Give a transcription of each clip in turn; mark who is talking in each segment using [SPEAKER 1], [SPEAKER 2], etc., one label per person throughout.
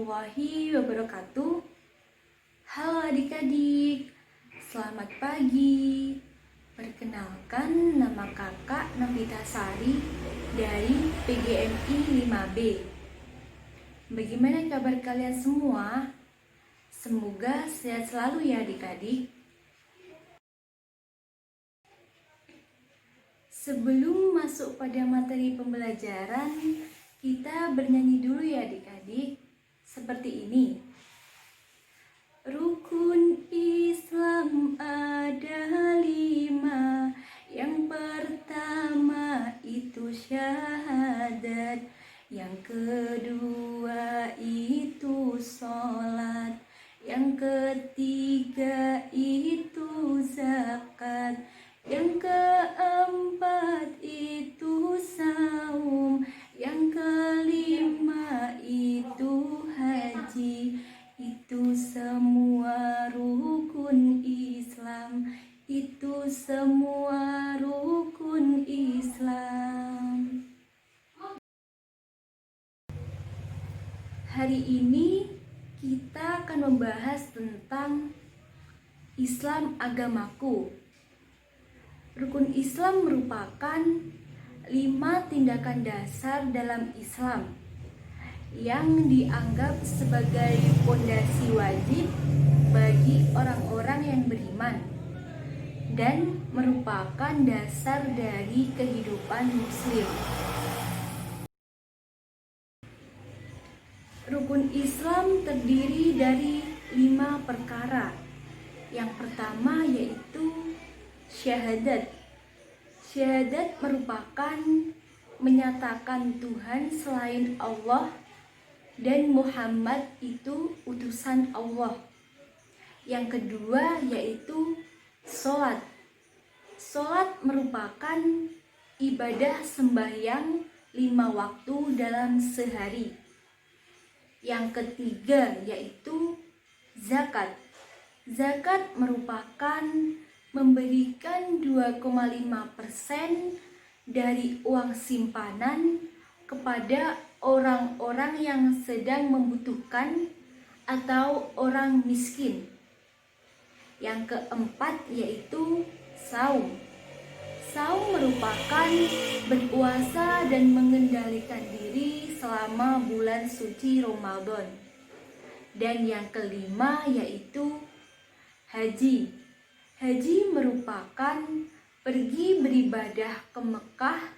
[SPEAKER 1] warahmatullahi wabarakatuh. Halo adik-adik, selamat pagi. Perkenalkan, nama kakak Novita Sari dari PGMI 5B. Bagaimana kabar kalian semua? Semoga sehat selalu ya adik-adik. Sebelum masuk pada materi pembelajaran, kita bernyanyi dulu ya adik-adik. Seperti ini. Rukun Islam ada 5. Yang pertama itu syahadat. Yang kedua itu sholat. Yang ketiga itu zakat. Yang keempat itu saum. Yang kelima itu haji. Itu semua rukun Islam. Itu semua rukun Islam. Hari ini kita akan membahas tentang Islam agamaku. Rukun Islam merupakan 5 tindakan dasar dalam Islam yang dianggap sebagai fondasi wajib bagi orang-orang yang beriman dan merupakan dasar dari kehidupan Muslim. Rukun Islam terdiri dari 5 perkara. Yang pertama yaitu syahadat. Syahadat merupakan menyatakan Tuhan selain Allah dan Muhammad itu utusan Allah. Yang kedua yaitu sholat. Sholat merupakan ibadah sembahyang 5 waktu dalam sehari. Yang ketiga yaitu zakat. Zakat merupakan memberikan 2,5% dari uang simpanan kepada orang-orang yang sedang membutuhkan atau orang miskin. Yang keempat yaitu saum. Saum merupakan berpuasa dan mengendalikan diri selama bulan suci Ramadan. Dan yang kelima yaitu haji. Haji merupakan pergi beribadah ke Mekah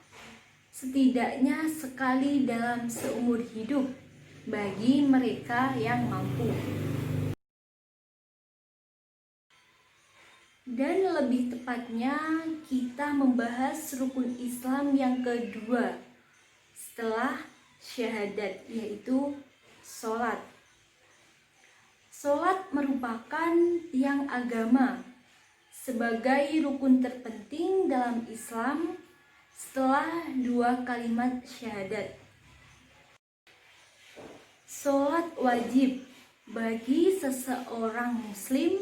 [SPEAKER 1] setidaknya sekali dalam seumur hidup bagi mereka yang mampu. Dan lebih tepatnya kita membahas rukun Islam yang kedua setelah syahadat, yaitu sholat. Sholat merupakan tiang agama sebagai rukun terpenting dalam Islam setelah 2 kalimat syahadat. Sholat wajib bagi seseorang muslim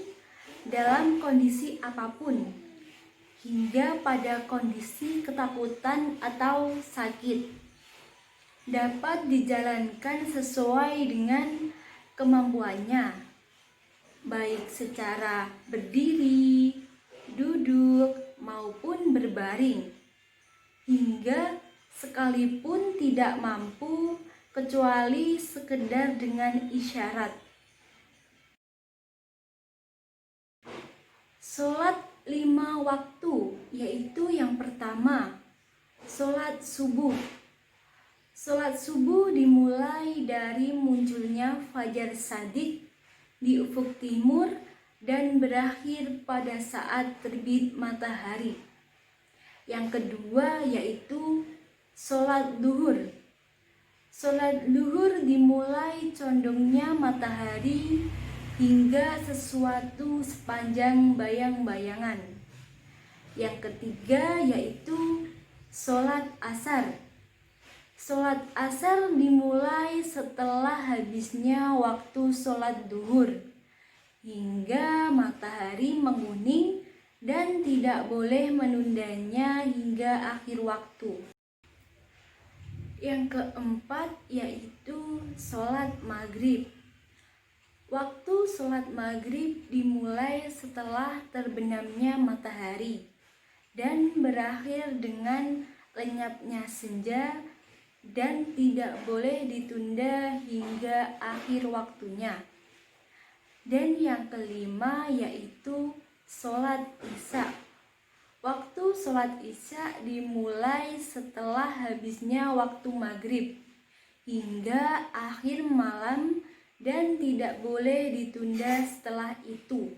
[SPEAKER 1] dalam kondisi apapun, hingga pada kondisi ketakutan atau sakit. Dapat dijalankan sesuai dengan kemampuannya, baik secara berdiri, duduk, maupun berbaring, hingga sekalipun tidak mampu kecuali sekedar dengan isyarat. Sholat 5 waktu, yaitu yang pertama, sholat subuh. Sholat subuh dimulai dari munculnya fajar shadiq di ufuk timur dan berakhir pada saat terbit matahari. Yang kedua yaitu sholat duhur. Sholat duhur dimulai condongnya matahari hingga sesuatu sepanjang bayang-bayangan. Yang ketiga yaitu sholat asar. Sholat asar dimulai setelah habisnya waktu sholat duhur hingga matahari menguning dan tidak boleh menundanya hingga akhir waktu. Yang keempat yaitu sholat maghrib. Waktu sholat maghrib dimulai setelah terbenamnya matahari dan berakhir dengan lenyapnya senja dan tidak boleh ditunda hingga akhir waktunya. Dan yang kelima yaitu sholat isya. Waktu sholat isya dimulai setelah habisnya waktu maghrib hingga akhir malam dan tidak boleh ditunda setelah itu.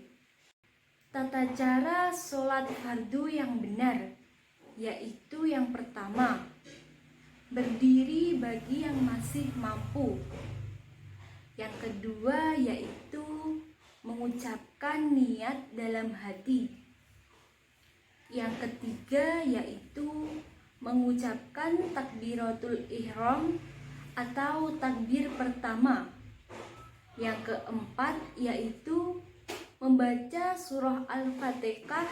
[SPEAKER 1] Tata cara sholat fardu yang benar yaitu yang pertama, berdiri bagi yang masih mampu. Yang kedua yaitu mengucapkan niat dalam hati. Yang ketiga yaitu mengucapkan takbiratul ihram atau takbir pertama. Yang keempat yaitu membaca surah Al-Fatihah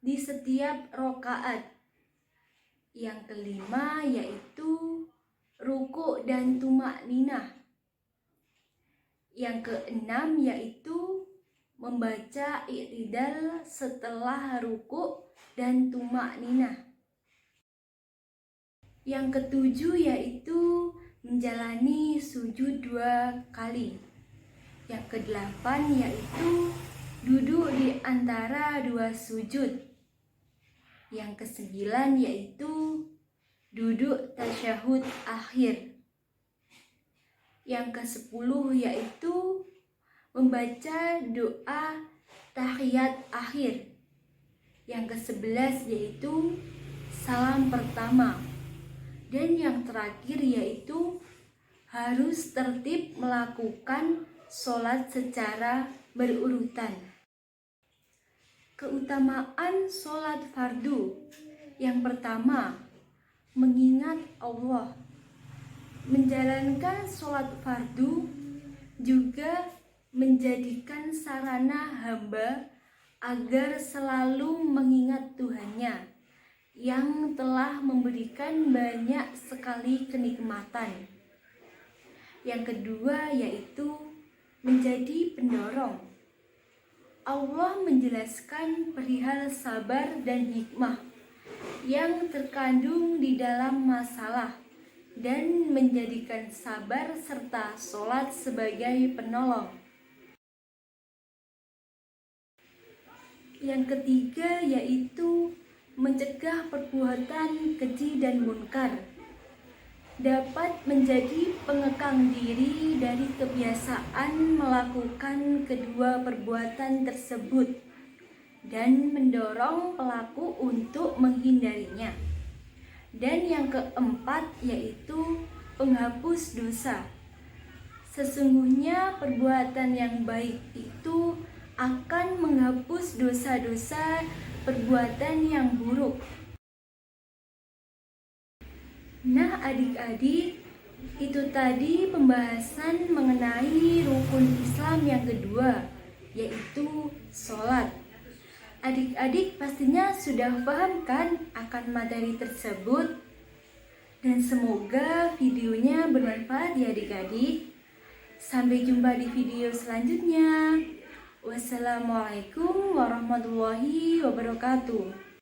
[SPEAKER 1] di setiap rakaat. Yang kelima yaitu ruku dan tumakninah. Yang keenam yaitu membaca i'tidal setelah ruku dan tumakninah. Yang ketujuh yaitu menjalani sujud 2 kali. Yang kedelapan yaitu duduk di antara 2 sujud. Yang kesembilan yaitu duduk tasyahud akhir. Yang ke-10 yaitu membaca doa tahiyat akhir. Yang ke-11 yaitu salam pertama. Dan yang terakhir yaitu harus tertib melakukan sholat secara berurutan. Keutamaan sholat fardu. Yang pertama, mengingat Allah. Menjalankan sholat fardu juga menjadikan sarana hamba agar selalu mengingat Tuhannya yang telah memberikan banyak sekali kenikmatan. Yang kedua yaitu menjadi pendorong. Allah menjelaskan perihal sabar dan hikmah yang terkandung di dalam masalah dan menjadikan sabar serta sholat sebagai penolong. Yang ketiga yaitu mencegah perbuatan keji dan munkar. Dapat menjadi pengekang diri dari kebiasaan melakukan kedua perbuatan tersebut dan mendorong pelaku untuk menghindarinya. Dan yang keempat yaitu penghapus dosa. Sesungguhnya perbuatan yang baik itu akan menghapus dosa-dosa perbuatan yang buruk. Nah adik-adik, itu tadi pembahasan mengenai rukun Islam yang kedua, yaitu sholat. Adik-adik pastinya sudah paham kan akan materi tersebut? Dan semoga videonya bermanfaat ya adik-adik. Sampai jumpa di video selanjutnya. Wassalamualaikum warahmatullahi wabarakatuh.